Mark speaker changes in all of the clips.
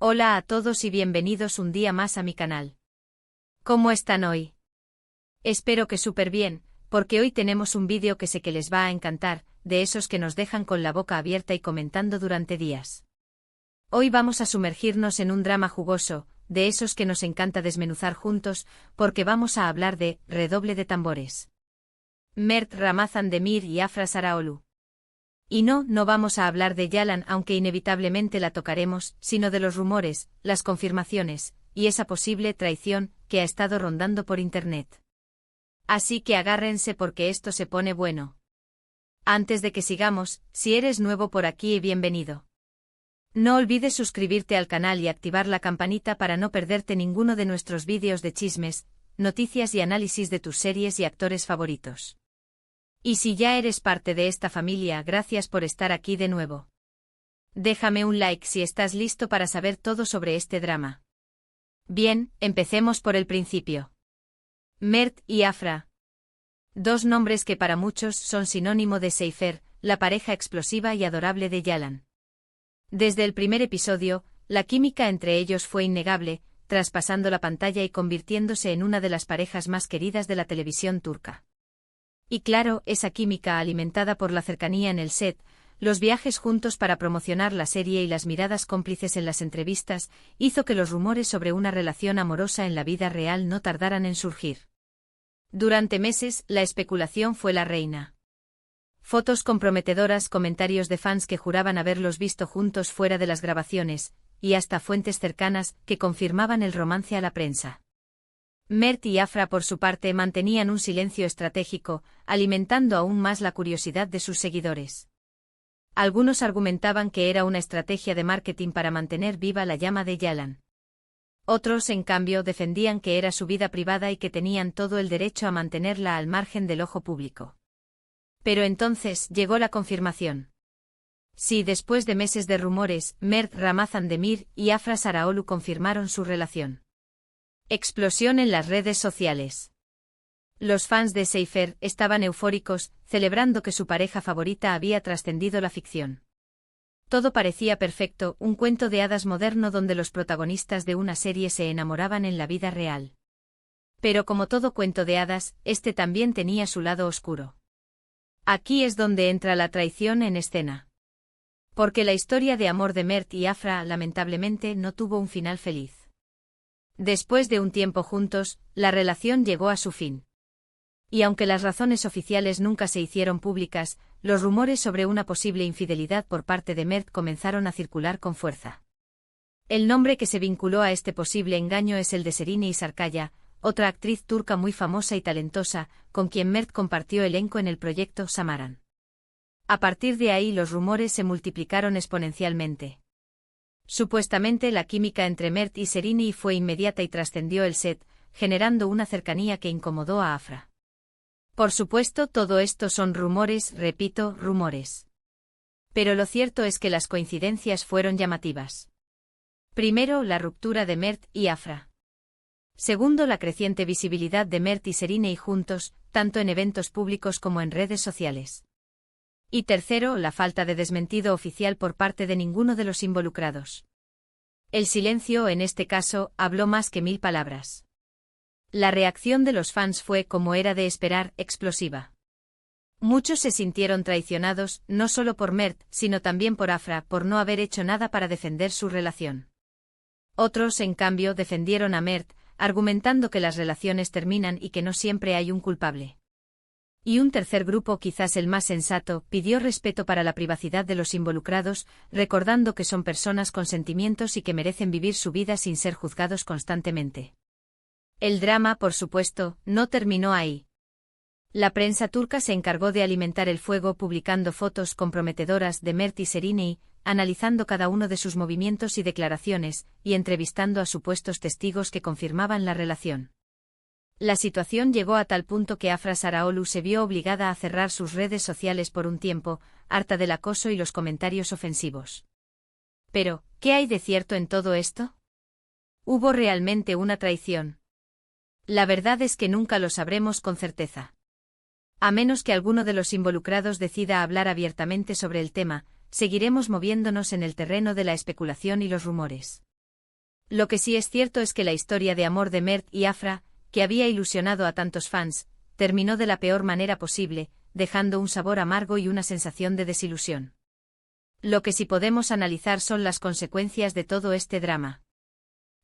Speaker 1: Hola a todos y bienvenidos un día más a mi canal. ¿Cómo están hoy? Espero que súper bien, porque hoy tenemos un vídeo que sé que les va a encantar, de esos que nos dejan con la boca abierta y comentando durante días. Hoy vamos a sumergirnos en un drama jugoso, de esos que nos encanta desmenuzar juntos, porque vamos a hablar de redoble de tambores. Mert Ramazan Demir y Afra Saraoglu. Y no vamos a hablar de Yalan aunque inevitablemente la tocaremos, sino de los rumores, las confirmaciones, y esa posible traición que ha estado rondando por internet. Así que agárrense porque esto se pone bueno. Antes de que sigamos, si eres nuevo por aquí bienvenido. No olvides suscribirte al canal y activar la campanita para no perderte ninguno de nuestros vídeos de chismes, noticias y análisis de tus series y actores favoritos. Y si ya eres parte de esta familia, gracias por estar aquí de nuevo. Déjame un like si estás listo para saber todo sobre este drama. Bien, empecemos por el principio. Mert y Afra. Dos nombres que para muchos son sinónimo de Seifer, la pareja explosiva y adorable de Yalan. Desde el primer episodio, la química entre ellos fue innegable, traspasando la pantalla y convirtiéndose en una de las parejas más queridas de la televisión turca. Y claro, esa química alimentada por la cercanía en el set, los viajes juntos para promocionar la serie y las miradas cómplices en las entrevistas, hizo que los rumores sobre una relación amorosa en la vida real no tardaran en surgir. Durante meses, la especulación fue la reina. Fotos comprometedoras, comentarios de fans que juraban haberlos visto juntos fuera de las grabaciones, y hasta fuentes cercanas que confirmaban el romance a la prensa. Mert y Afra por su parte mantenían un silencio estratégico, alimentando aún más la curiosidad de sus seguidores. Algunos argumentaban que era una estrategia de marketing para mantener viva la llama de Yalan. Otros, en cambio, defendían que era su vida privada y que tenían todo el derecho a mantenerla al margen del ojo público. Pero entonces llegó la confirmación. Sí, después de meses de rumores, Mert Ramazan Demir y Afra Saraoglu confirmaron su relación. Explosión en las redes sociales. Los fans de Seifer estaban eufóricos, celebrando que su pareja favorita había trascendido la ficción. Todo parecía perfecto, un cuento de hadas moderno donde los protagonistas de una serie se enamoraban en la vida real. Pero como todo cuento de hadas, este también tenía su lado oscuro. Aquí es donde entra la traición en escena. Porque la historia de amor de Mert y Afra lamentablemente no tuvo un final feliz. Después de un tiempo juntos, la relación llegó a su fin. Y aunque las razones oficiales nunca se hicieron públicas, los rumores sobre una posible infidelidad por parte de Mert comenzaron a circular con fuerza. El nombre que se vinculó a este posible engaño es el de Serine Sarıkaya, otra actriz turca muy famosa y talentosa, con quien Mert compartió elenco en el proyecto Samaran. A partir de ahí los rumores se multiplicaron exponencialmente. Supuestamente la química entre Mert y Serine fue inmediata y trascendió el set, generando una cercanía que incomodó a Afra. Por supuesto, todo esto son rumores, repito, rumores. Pero lo cierto es que las coincidencias fueron llamativas. Primero, la ruptura de Mert y Afra. Segundo, la creciente visibilidad de Mert y Serine juntos, tanto en eventos públicos como en redes sociales. Y tercero, la falta de desmentido oficial por parte de ninguno de los involucrados. El silencio, en este caso, habló más que 1000 palabras. La reacción de los fans fue, como era de esperar, explosiva. Muchos se sintieron traicionados, no solo por Mert, sino también por Afra, por no haber hecho nada para defender su relación. Otros, en cambio, defendieron a Mert, argumentando que las relaciones terminan y que no siempre hay un culpable. Y un tercer grupo, quizás el más sensato, pidió respeto para la privacidad de los involucrados, recordando que son personas con sentimientos y que merecen vivir su vida sin ser juzgados constantemente. El drama, por supuesto, no terminó ahí. La prensa turca se encargó de alimentar el fuego publicando fotos comprometedoras de Mert y Serine, analizando cada uno de sus movimientos y declaraciones, y entrevistando a supuestos testigos que confirmaban la relación. La situación llegó a tal punto que Afra Saraoglu se vio obligada a cerrar sus redes sociales por un tiempo, harta del acoso y los comentarios ofensivos. Pero, ¿qué hay de cierto en todo esto? ¿Hubo realmente una traición? La verdad es que nunca lo sabremos con certeza. A menos que alguno de los involucrados decida hablar abiertamente sobre el tema, seguiremos moviéndonos en el terreno de la especulación y los rumores. Lo que sí es cierto es que la historia de amor de Mert y Afra, que había ilusionado a tantos fans, terminó de la peor manera posible, dejando un sabor amargo y una sensación de desilusión. Lo que sí podemos analizar son las consecuencias de todo este drama.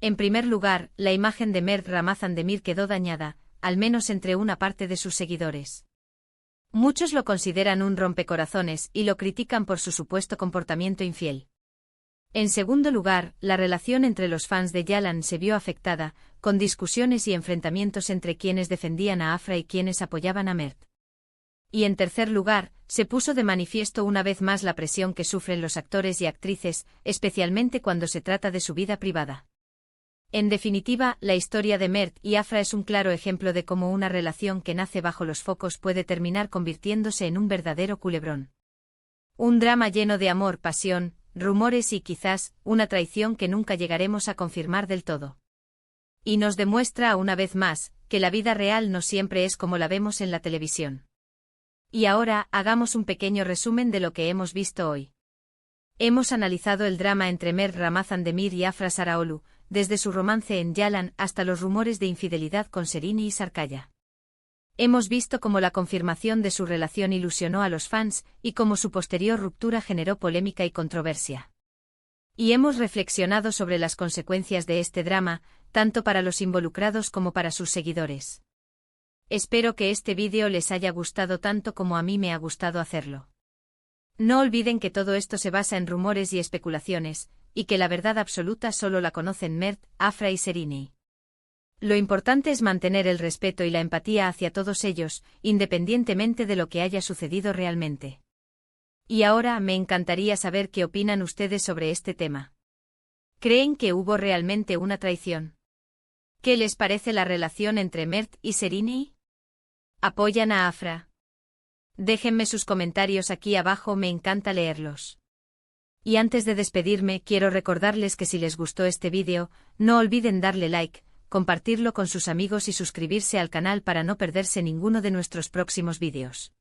Speaker 1: En primer lugar, la imagen de Mert Ramazan Demir quedó dañada, al menos entre una parte de sus seguidores. Muchos lo consideran un rompecorazones y lo critican por su supuesto comportamiento infiel. En segundo lugar, la relación entre los fans de Yalan se vio afectada, con discusiones y enfrentamientos entre quienes defendían a Afra y quienes apoyaban a Mert. Y en tercer lugar, se puso de manifiesto una vez más la presión que sufren los actores y actrices, especialmente cuando se trata de su vida privada. En definitiva, la historia de Mert y Afra es un claro ejemplo de cómo una relación que nace bajo los focos puede terminar convirtiéndose en un verdadero culebrón. Un drama lleno de amor, pasión, rumores y quizás, una traición que nunca llegaremos a confirmar del todo. Y nos demuestra una vez más, que la vida real no siempre es como la vemos en la televisión. Y ahora, hagamos un pequeño resumen de lo que hemos visto hoy. Hemos analizado el drama entre Mert Ramazan Demir y Afra Saraolu, desde su romance en Yalan hasta los rumores de infidelidad con Serini y Sarkaya. Hemos visto cómo la confirmación de su relación ilusionó a los fans y cómo su posterior ruptura generó polémica y controversia. Y hemos reflexionado sobre las consecuencias de este drama, tanto para los involucrados como para sus seguidores. Espero que este vídeo les haya gustado tanto como a mí me ha gustado hacerlo. No olviden que todo esto se basa en rumores y especulaciones, y que la verdad absoluta solo la conocen Mert, Afra y Serini. Lo importante es mantener el respeto y la empatía hacia todos ellos, independientemente de lo que haya sucedido realmente. Y ahora me encantaría saber qué opinan ustedes sobre este tema. ¿Creen que hubo realmente una traición? ¿Qué les parece la relación entre Mert y Serini? ¿Apoyan a Afra? Déjenme sus comentarios aquí abajo, me encanta leerlos. Y antes de despedirme, quiero recordarles que si les gustó este vídeo, no olviden darle like, compartirlo con sus amigos y suscribirse al canal para no perderse ninguno de nuestros próximos vídeos.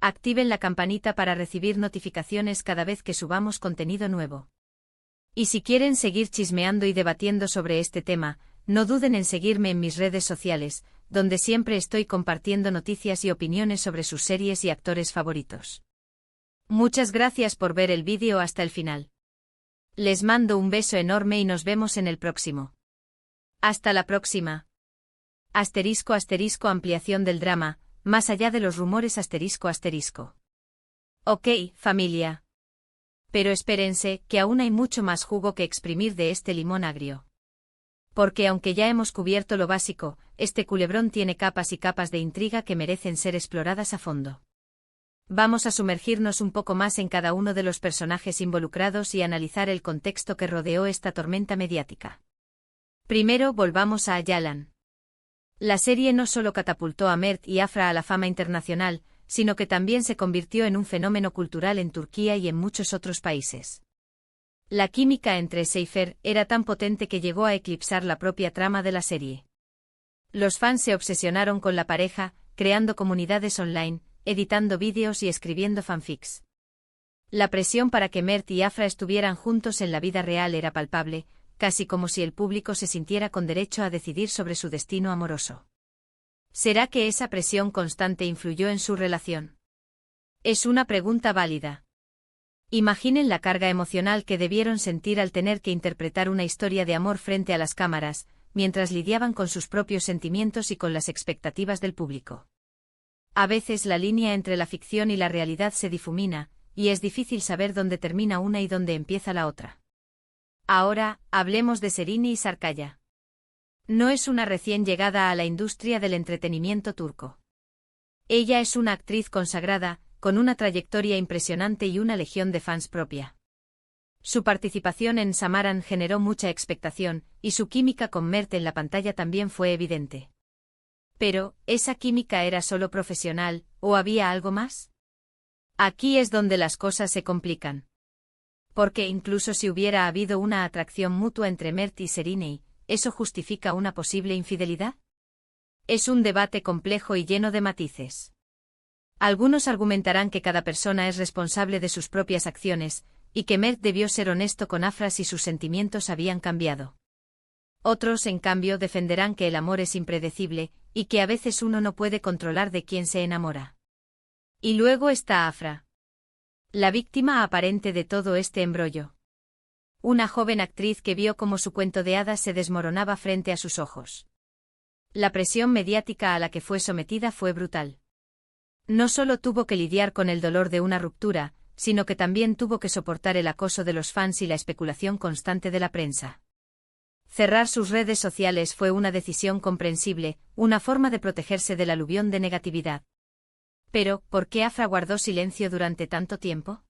Speaker 1: Activen la campanita para recibir notificaciones cada vez que subamos contenido nuevo. Y si quieren seguir chismeando y debatiendo sobre este tema, no duden en seguirme en mis redes sociales, donde siempre estoy compartiendo noticias y opiniones sobre sus series y actores favoritos. Muchas gracias por ver el vídeo hasta el final. Les mando un beso enorme y nos vemos en el próximo. Hasta la próxima. *** ampliación del drama, más allá de los rumores ***. Ok, familia. Pero espérense, que aún hay mucho más jugo que exprimir de este limón agrio. Porque aunque ya hemos cubierto lo básico, este culebrón tiene capas y capas de intriga que merecen ser exploradas a fondo. Vamos a sumergirnos un poco más en cada uno de los personajes involucrados y analizar el contexto que rodeó esta tormenta mediática. Primero volvamos a Yalan. La serie no solo catapultó a Mert y Afra a la fama internacional, sino que también se convirtió en un fenómeno cultural en Turquía y en muchos otros países. La química entre Seyfer era tan potente que llegó a eclipsar la propia trama de la serie. Los fans se obsesionaron con la pareja, creando comunidades online, editando vídeos y escribiendo fanfics. La presión para que Mert y Afra estuvieran juntos en la vida real era palpable, casi como si el público se sintiera con derecho a decidir sobre su destino amoroso. ¿Será que esa presión constante influyó en su relación? Es una pregunta válida. Imaginen la carga emocional que debieron sentir al tener que interpretar una historia de amor frente a las cámaras, mientras lidiaban con sus propios sentimientos y con las expectativas del público. A veces la línea entre la ficción y la realidad se difumina, y es difícil saber dónde termina una y dónde empieza la otra. Ahora, hablemos de Serini y Sarkaya. No es una recién llegada a la industria del entretenimiento turco. Ella es una actriz consagrada, con una trayectoria impresionante y una legión de fans propia. Su participación en Samaran generó mucha expectación, y su química con Mert en la pantalla también fue evidente. Pero, ¿esa química era solo profesional, o había algo más? Aquí es donde las cosas se complican. Porque incluso si hubiera habido una atracción mutua entre Mert y Serini, ¿eso justifica una posible infidelidad? Es un debate complejo y lleno de matices. Algunos argumentarán que cada persona es responsable de sus propias acciones, y que Mert debió ser honesto con Afra si sus sentimientos habían cambiado. Otros, en cambio, defenderán que el amor es impredecible, y que a veces uno no puede controlar de quién se enamora. Y luego está Afra, la víctima aparente de todo este embrollo. Una joven actriz que vio cómo su cuento de hadas se desmoronaba frente a sus ojos. La presión mediática a la que fue sometida fue brutal. No solo tuvo que lidiar con el dolor de una ruptura, sino que también tuvo que soportar el acoso de los fans y la especulación constante de la prensa. Cerrar sus redes sociales fue una decisión comprensible, una forma de protegerse del aluvión de negatividad. Pero, ¿por qué Afra guardó silencio durante tanto tiempo?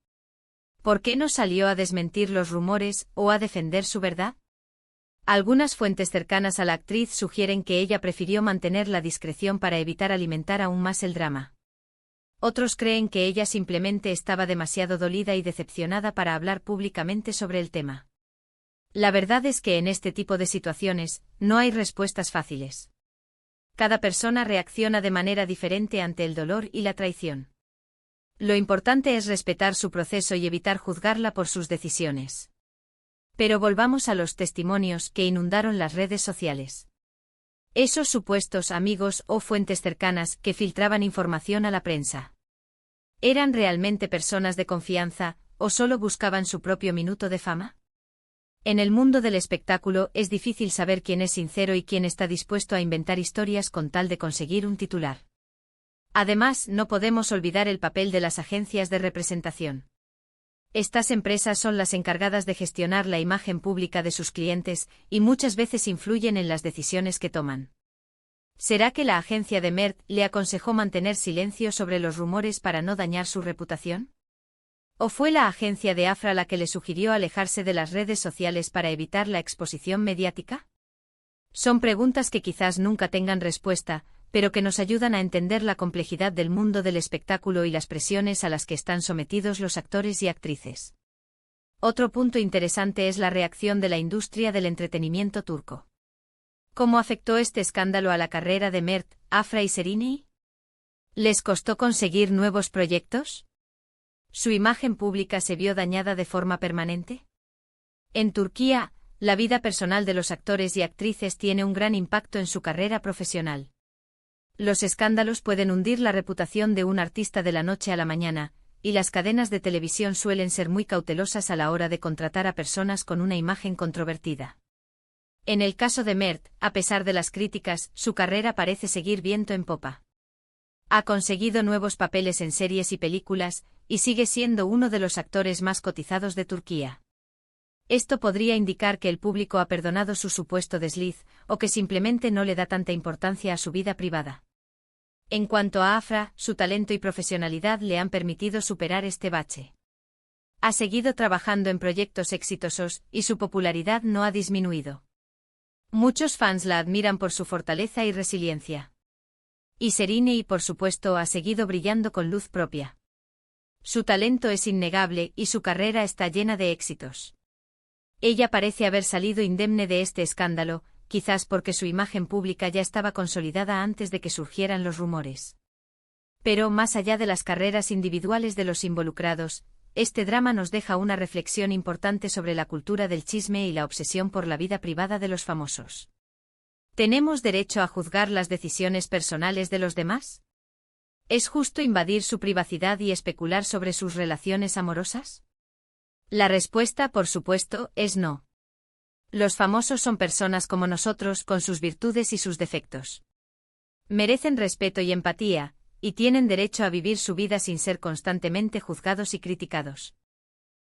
Speaker 1: ¿Por qué no salió a desmentir los rumores o a defender su verdad? Algunas fuentes cercanas a la actriz sugieren que ella prefirió mantener la discreción para evitar alimentar aún más el drama. Otros creen que ella simplemente estaba demasiado dolida y decepcionada para hablar públicamente sobre el tema. La verdad es que en este tipo de situaciones, no hay respuestas fáciles. Cada persona reacciona de manera diferente ante el dolor y la traición. Lo importante es respetar su proceso y evitar juzgarla por sus decisiones. Pero volvamos a los testimonios que inundaron las redes sociales. Esos supuestos amigos o fuentes cercanas que filtraban información a la prensa. ¿Eran realmente personas de confianza, o solo buscaban su propio minuto de fama? En el mundo del espectáculo es difícil saber quién es sincero y quién está dispuesto a inventar historias con tal de conseguir un titular. Además, no podemos olvidar el papel de las agencias de representación. Estas empresas son las encargadas de gestionar la imagen pública de sus clientes y muchas veces influyen en las decisiones que toman. ¿Será que la agencia de Mert le aconsejó mantener silencio sobre los rumores para no dañar su reputación? ¿O fue la agencia de Afra la que le sugirió alejarse de las redes sociales para evitar la exposición mediática? Son preguntas que quizás nunca tengan respuesta, pero que nos ayudan a entender la complejidad del mundo del espectáculo y las presiones a las que están sometidos los actores y actrices. Otro punto interesante es la reacción de la industria del entretenimiento turco. ¿Cómo afectó este escándalo a la carrera de Mert, Afra y Serenay? ¿Les costó conseguir nuevos proyectos? ¿Su imagen pública se vio dañada de forma permanente? En Turquía, la vida personal de los actores y actrices tiene un gran impacto en su carrera profesional. Los escándalos pueden hundir la reputación de un artista de la noche a la mañana, y las cadenas de televisión suelen ser muy cautelosas a la hora de contratar a personas con una imagen controvertida. En el caso de Mert, a pesar de las críticas, su carrera parece seguir viento en popa. Ha conseguido nuevos papeles en series y películas, y sigue siendo uno de los actores más cotizados de Turquía. Esto podría indicar que el público ha perdonado su supuesto desliz, o que simplemente no le da tanta importancia a su vida privada. En cuanto a Afra, su talento y profesionalidad le han permitido superar este bache. Ha seguido trabajando en proyectos exitosos, y su popularidad no ha disminuido. Muchos fans la admiran por su fortaleza y resiliencia. Y Serenay, por supuesto, ha seguido brillando con luz propia. Su talento es innegable y su carrera está llena de éxitos. Ella parece haber salido indemne de este escándalo, quizás porque su imagen pública ya estaba consolidada antes de que surgieran los rumores. Pero más allá de las carreras individuales de los involucrados, este drama nos deja una reflexión importante sobre la cultura del chisme y la obsesión por la vida privada de los famosos. ¿Tenemos derecho a juzgar las decisiones personales de los demás? ¿Es justo invadir su privacidad y especular sobre sus relaciones amorosas? La respuesta, por supuesto, es no. Los famosos son personas como nosotros, con sus virtudes y sus defectos. Merecen respeto y empatía, y tienen derecho a vivir su vida sin ser constantemente juzgados y criticados.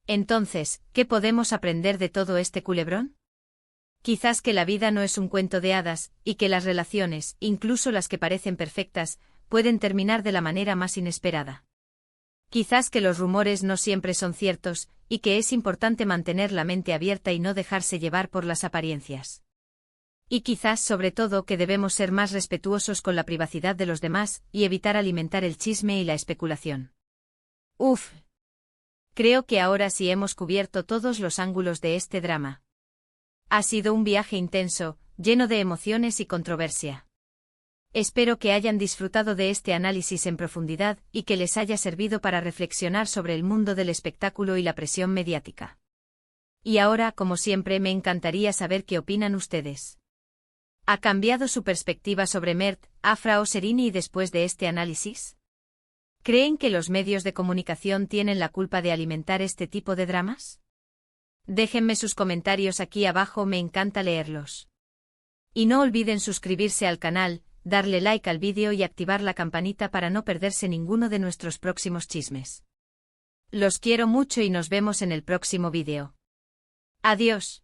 Speaker 1: Entonces, ¿qué podemos aprender de todo este culebrón? Quizás que la vida no es un cuento de hadas, y que las relaciones, incluso las que parecen perfectas, pueden terminar de la manera más inesperada. Quizás que los rumores no siempre son ciertos, y que es importante mantener la mente abierta y no dejarse llevar por las apariencias. Y quizás, sobre todo, que debemos ser más respetuosos con la privacidad de los demás, y evitar alimentar el chisme y la especulación. Uf. Creo que ahora sí hemos cubierto todos los ángulos de este drama. Ha sido un viaje intenso, lleno de emociones y controversia. Espero que hayan disfrutado de este análisis en profundidad y que les haya servido para reflexionar sobre el mundo del espectáculo y la presión mediática. Y ahora, como siempre, me encantaría saber qué opinan ustedes. ¿Ha cambiado su perspectiva sobre Mert, Afra o Serini después de este análisis? ¿Creen que los medios de comunicación tienen la culpa de alimentar este tipo de dramas? Déjenme sus comentarios aquí abajo, me encanta leerlos. Y no olviden suscribirse al canal, darle like al vídeo y activar la campanita para no perderse ninguno de nuestros próximos chismes. Los quiero mucho y nos vemos en el próximo vídeo. Adiós.